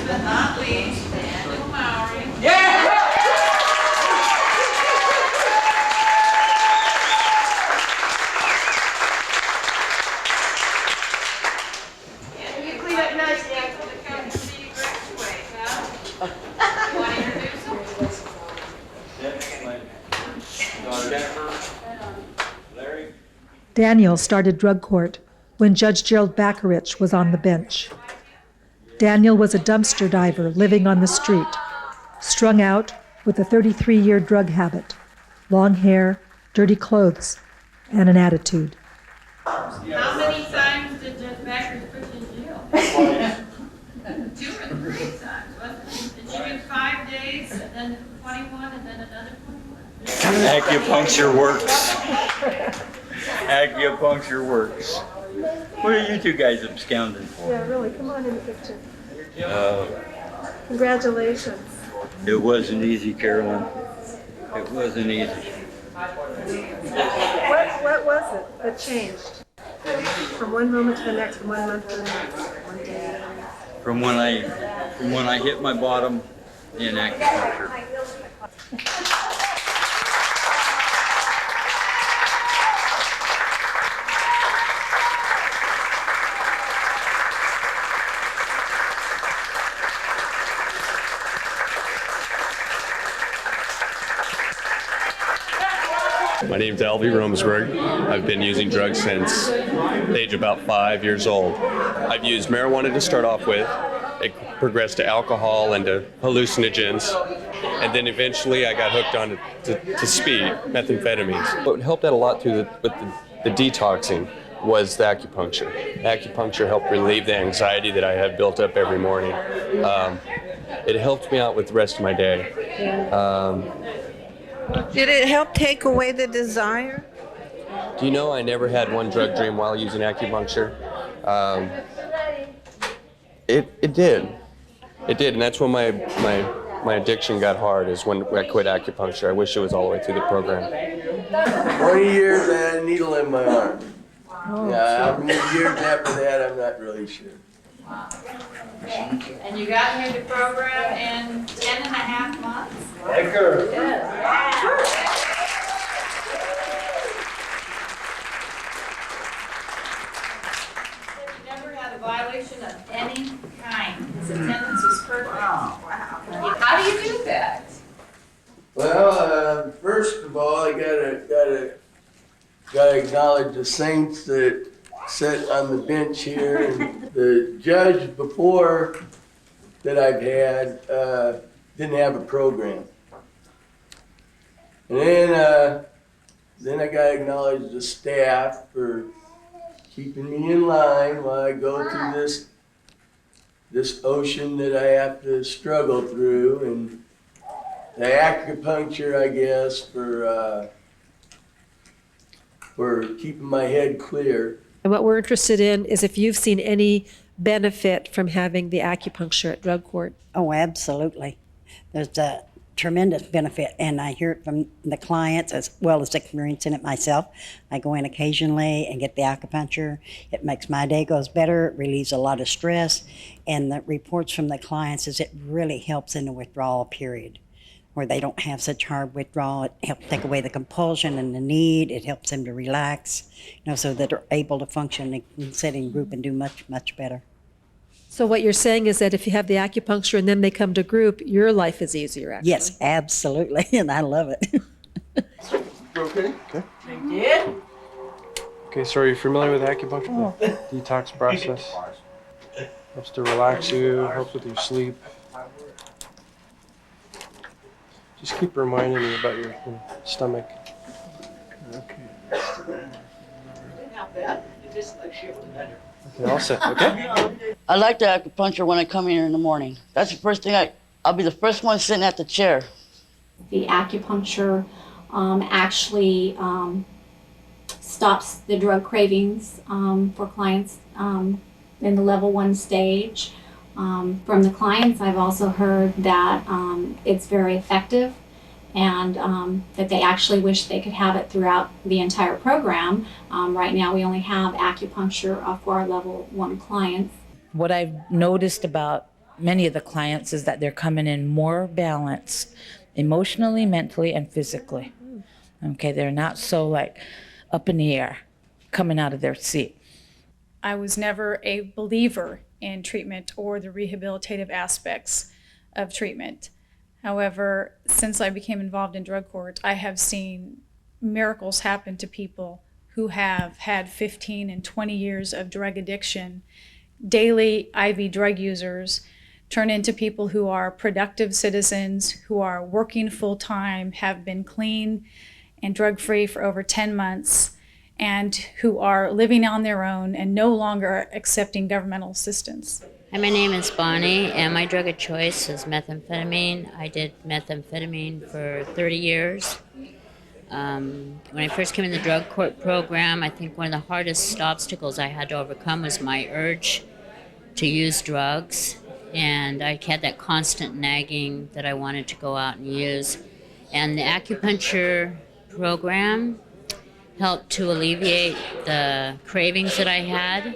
but not least, Daniel Mowry. Yeah! You clean up nice, Dan. Come to see you graduate, huh? You want to introduce him? Larry. Daniel started drug court when Judge Gerald Backerich was on the bench. Daniel was a dumpster diver living on the street, strung out with a 33-year drug habit, long hair, dirty clothes, and an attitude. How many times did Judge Backerich put you in jail? 2 or 3 times, wasn't it? Did you do 5 days, and then 21, and then another 21? Acupuncture works. Acupuncture works. What are you two guys absconding for? Yeah, really, come on in the picture. Congratulations. It wasn't easy, Carolyn. It wasn't easy. What was it that changed? From one moment to the next, from 1 month to the next, one day to the next. From when I hit my bottom in acupuncture. My name's Albie Romsberg. I've been using drugs since the age of about 5 years old. I've used marijuana to start off with. It progressed to alcohol and to hallucinogens. And then eventually I got hooked on to speed, methamphetamines. What helped out a lot with the detoxing was the acupuncture. Acupuncture helped relieve the anxiety that I had built up every morning. It helped me out with the rest of my day. Did it help take away the desire? Do you know I never had one drug dream while using acupuncture? It did. It did, and that's when my addiction got hard, is when I quit acupuncture. I wish it was all the way through the program. 20 years I had a needle in my arm. Yeah, how many years after that, I'm not really sure. Wow. And you got into the program in 10.5 months? Edgar. You never had a violation of any kind. His attendance was perfect. Wow. How do you do that? Well, first of all, I gotta acknowledge the saints that sit on the bench here, and the judge before that I've had didn't have a program. And then I gotta acknowledge the staff for keeping me in line while I go through this ocean that I have to struggle through, and the acupuncture, I guess, for keeping my head clear. And what we're interested in is if you've seen any benefit from having the acupuncture at drug court. Oh, absolutely. There's a tremendous benefit, and I hear it from the clients as well as experiencing it myself. I go in occasionally and get the acupuncture. It makes my day goes better. It relieves a lot of stress, and the reports from the clients is it really helps in the withdrawal period, where they don't have such hard withdrawal. It helps take away the compulsion and the need. It helps them to relax, so that they're able to function and sit in group and do much, much better. So what you're saying is that if you have the acupuncture and then they come to group, your life is easier, actually. Yes, absolutely, and I love it. Okay. You did? Okay, so are you familiar with acupuncture? The detox process. Helps to relax you, helps with your sleep. Just keep reminding me about your stomach. Okay, all set, okay? I like the acupuncture when I come here in the morning. That's the first thing I'll be the first one sitting at the chair. The acupuncture actually stops the drug cravings for clients in the level 1 stage. From the clients, I've also heard that it's very effective, and that they actually wish they could have it throughout the entire program. Right now we only have acupuncture for our level 1 clients. What I've noticed about many of the clients is that they're coming in more balanced emotionally, mentally, and physically. Okay, they're not so like up in the air coming out of their seat. I was never a believer in treatment or the rehabilitative aspects of treatment. However, since I became involved in drug court, I have seen miracles happen to people who have had 15 and 20 years of drug addiction, daily IV drug users, turn into people who are productive citizens, who are working full-time, have been clean and drug-free for over 10 months, and who are living on their own and no longer accepting governmental assistance. Hi, my name is Bonnie, and my drug of choice is methamphetamine. I did methamphetamine for 30 years. When I first came in the drug court program, I think one of the hardest obstacles I had to overcome was my urge to use drugs. And I had that constant nagging that I wanted to go out and use. And the acupuncture program helped to alleviate the cravings that I had.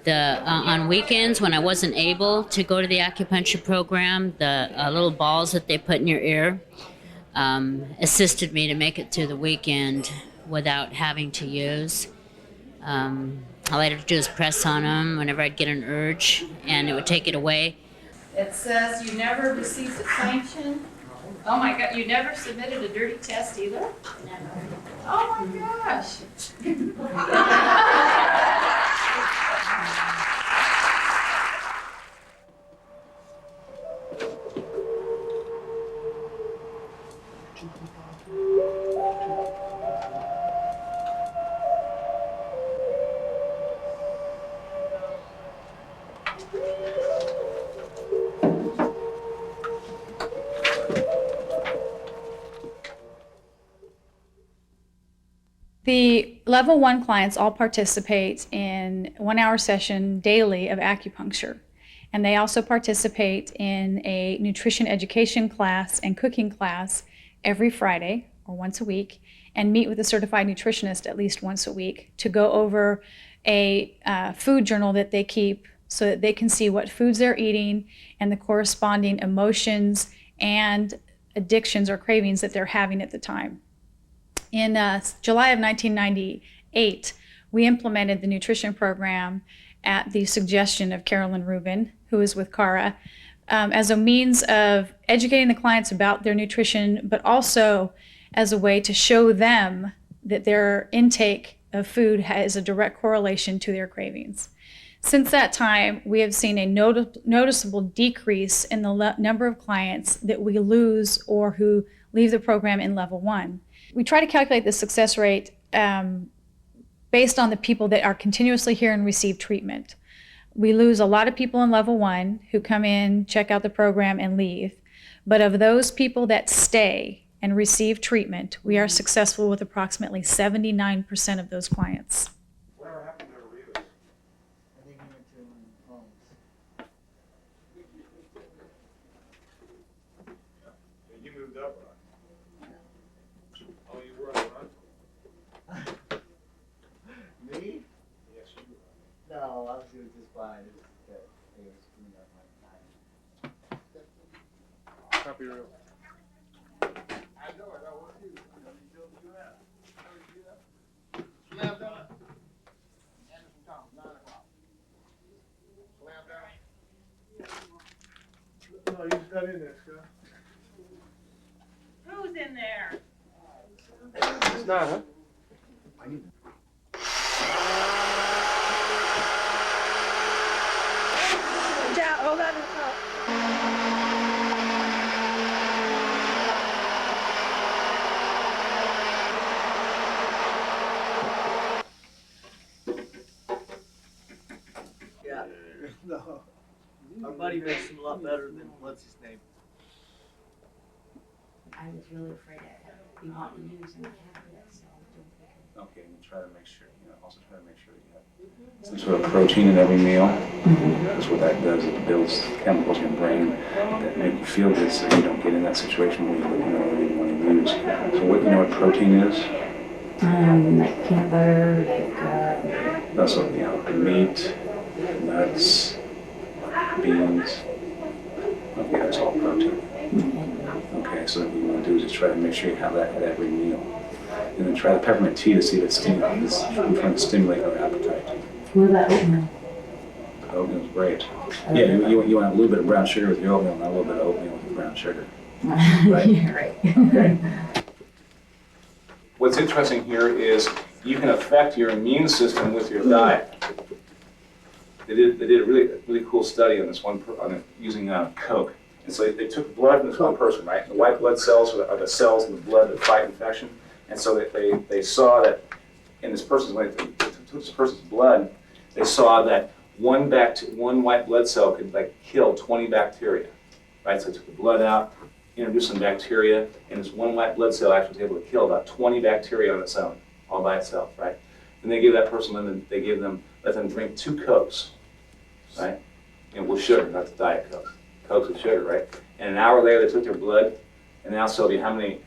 On weekends when I wasn't able to go to the acupuncture program, the little balls that they put in your ear assisted me to make it through the weekend without having to use. All I had to do is press on them whenever I'd get an urge, and it would take it away. It says you never received a sanction. Oh my God, you never submitted a dirty test either? Never. Oh my gosh. The level 1 clients all participate in 1-hour session daily of acupuncture. And they also participate in a nutrition education class and cooking class every Friday or once a week, and meet with a certified nutritionist at least once a week to go over a food journal that they keep so that they can see what foods they're eating and the corresponding emotions and addictions or cravings that they're having at the time. In July of 1998, we implemented the nutrition program at the suggestion of Carolyn Reuben, who is with CARA, as a means of educating the clients about their nutrition, but also as a way to show them that their intake of food has a direct correlation to their cravings. Since that time, we have seen a noticeable decrease in the number of clients that we lose or who leave the program in level 1. We try to calculate the success rate based on the people that are continuously here and receive treatment. We lose a lot of people in level 1 who come in, check out the program, and leave. But of those people that stay and receive treatment, we are successful with approximately 79% of those clients. Whatever happened to Reuben? I think he went to homes. Yeah, you moved up, right? Oh, you were, huh? Me? Yes, you were. No, I was doing just fine. It was that they were screwing up my time. Copy real. I know what to do. I know you told me you have. Slam dunk. Anderson Thomas, 9 o'clock. Slam dunk. No, you just got in there, Scott. Who's in there? It's not, huh? Hold on. Yeah. No. Our buddy makes him a lot better than what's his name. I was really afraid I'd be wanting to use and I haven't, so Okay, and try to make sure, also try to make sure that you have some sort of protein in every meal. Because what that does, it builds chemicals in your brain that make you feel good so you don't get in that situation where you want to lose. So what, what protein is? like peanut butter, like That's what, meat, nuts, beans, right? So what you want to do is just try to make sure you have that at every meal. And then try the peppermint tea to see if it's trying to stimulate your appetite. What about oatmeal? Oatmeal's great. Yeah, you want a little bit of brown sugar with your oatmeal, not a little bit of oatmeal with brown sugar. Right? Yeah, right. Okay. What's interesting here is you can affect your immune system with your diet. They did a really cool study on this one using Coke. And so they took blood from this one person, right? The white blood cells are the cells in the blood that fight infection. And so they saw that in this person's, when they took this person's blood, they saw that one white blood cell could kill 20 bacteria, right? So they took the blood out, introduced some bacteria, and this one white blood cell actually was able to kill about 20 bacteria on its own, all by itself, right? And they gave that person, let them drink 2 Cokes, right? And with sugar, not the Diet Coke. Cokes with sugar, right? And an hour later, they took their blood, and now, Sylvia, how many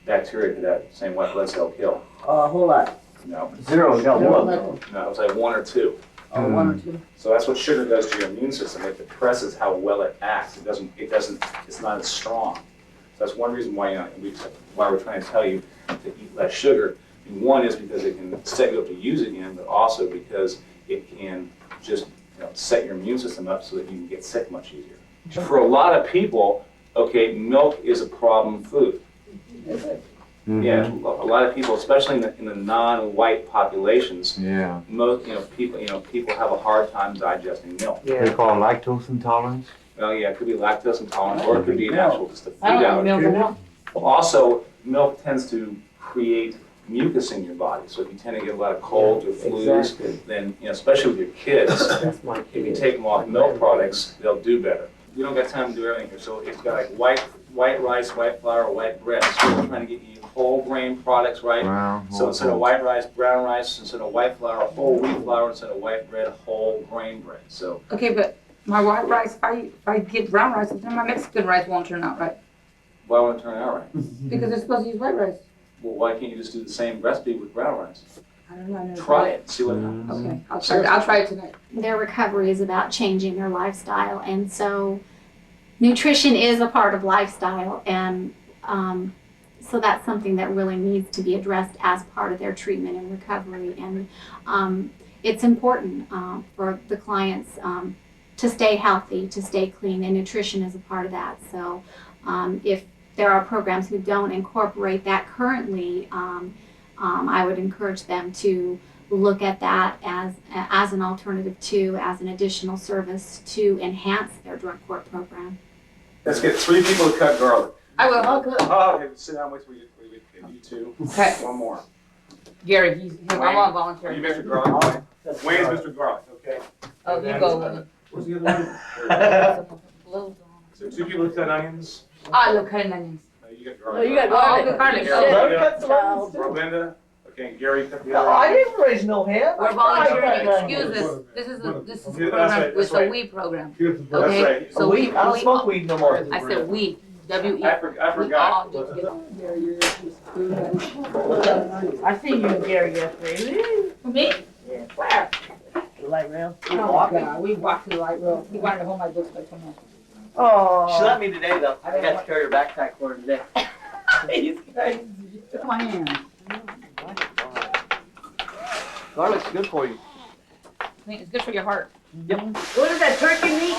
bacteria did that same white blood cell kill? A whole lot. No. 0, you got 1. No, it was like 1 or 2. Oh, 1 or 2. So that's what sugar does to your immune system. It depresses how well it acts. It's not as strong. So that's one reason why we're trying to tell you to eat less sugar. And one is because it can set you up to use it again, but also because it can just set your immune system up so that you can get sick much easier. For a lot of people, okay, milk is a problem food. Is it? Yeah, a lot of people, especially in the non-white populations, Yeah. most people have a hard time digesting milk. They call it lactose intolerance. Well, yeah, it could be lactose intolerance, or it could be an actual just a food I don't allergy. have milk at all. Well, also, milk tends to create mucus in your body, so if you tend to get a lot of colds or flus, Exactly. then especially with your kids, if you take them off milk products, they'll do better. We don't got time to do everything here, so it's got white rice, white flour, white bread. So we're trying to get you whole grain products, right? Wow. So instead of white rice, brown rice, instead of white flour, whole wheat flour, instead of white bread, whole grain bread. So Okay, but my white rice, if I get brown rice, then my Mexican rice won't turn out right. why won't it turn out right? Because they're supposed to use white rice. Well, why can't you just do the same recipe with brown rice? I don't know. I never Try tried it, see what happens. Okay, I'll try it tonight. Their recovery is about changing their lifestyle, and so nutrition is a part of lifestyle, and so that's something that really needs to be addressed as part of their treatment and recovery. And it's important for the clients to stay healthy, to stay clean, and nutrition is a part of that. So if there are programs who don't incorporate that currently, I would encourage them to look at that as an alternative to, as an additional service to enhance their drug court program. Let's get 3 people to cut garlic. I will. Oh, good. Oh, okay, sit down, wait till you 2. Okay. One more. Gary, I want Are volunteer. you Mr. Garlic? Wayne's Mr. Garlic, okay? Oh, you go. Where's the other one? So 2 people to cut onions. I love cutting onions. You got garlic. Oh, you got Oh, garlic. good garlic. Cut some onions. Rolinda, okay, and Gary cut the No, other I onion. didn't raise no hand. We're I volunteering. cut Excuse onions. us. This is a That's program. right, It's that's right. a we program. That's Okay. right. So Weed? I don't smoke weed no more. I said we. W-E. I forgot. I seen you and Gary yesterday. Me? Yeah. Where? The light rail. Oh my God, we walked to the light road. He wanted to hold my books by 20 minutes. Oh. She let me today though. I got to carry her backpack for her today. He's crazy. Come on in. Garlic's good for you. It's good for your heart. Yep. What is that, turkey meat?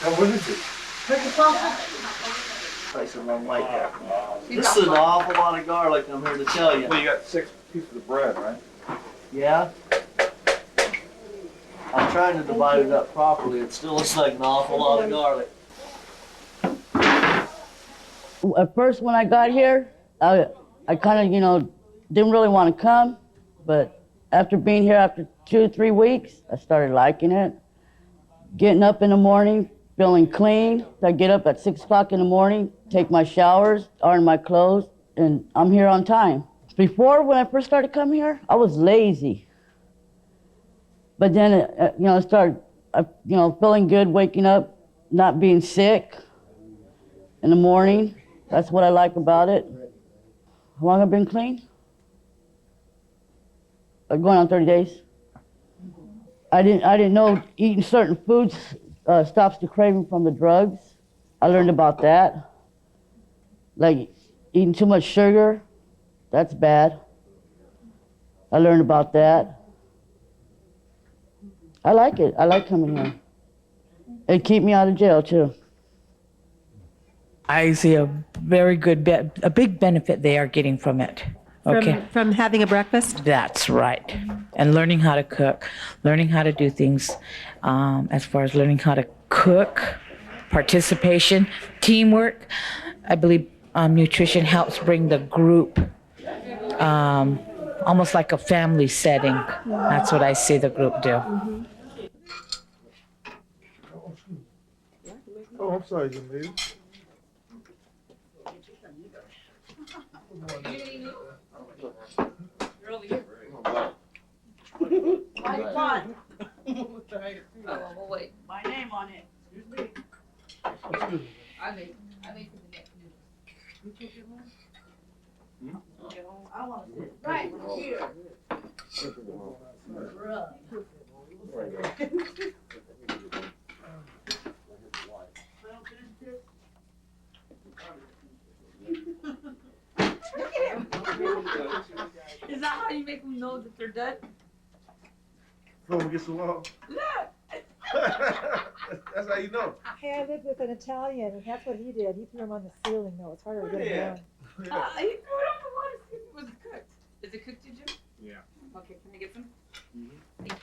Now, what is it? Turkey sausage? Place them on like that. This is an awful lot of garlic, I'm here to tell you. Well, you got 6 pieces of bread, right? Yeah? I'm trying to divide it up properly. It still looks like an awful lot of garlic. At first, when I got here, I kind of, didn't really want to come, but after being here after 2 or 3 weeks, I started liking it. Getting up in the morning, feeling clean. I get up at 6 o'clock in the morning, take my showers, iron my clothes, and I'm here on time. Before, when I first started coming here, I was lazy. But then, I started, feeling good, waking up, not being sick in the morning. That's what I like about it. How long have I been clean? Going on 30 days. I didn't know eating certain foods stops the craving from the drugs. I learned about that. Like eating too much sugar, that's bad. I learned about that. I like it. I like coming here. It keep me out of jail too. I see a very good, a big benefit they are getting from it. Okay. From having a breakfast? That's right. And learning how to cook, learning how to do things as far as learning how to cook, participation, teamwork. I believe nutrition helps bring the group almost like a family setting. That's what I see the group do. Oh, I'm sorry, Jamil. Oh, wait. My name on it. Excuse me. I make for the next meeting. I want to sit right here. Is that how you make them know that they're done? Before we get so long. That's how you know. Hey, I lived with an Italian, and that's what he did. He threw them on the ceiling, though. It's harder to get them Yeah. down. He threw it on the water. Was it cooked? Is it cooked, did you? Yeah. Okay, can I get some? Thank you.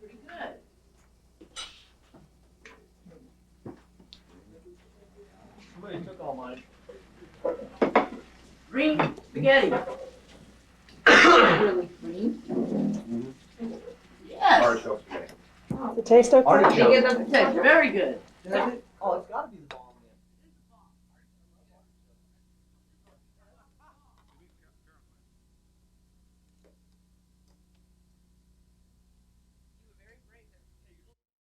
Pretty good. Somebody took all mine. Green spaghetti. Really green? Yes. Artichoke spaghetti. Does it taste okay? Artichoke. Very good. Does it?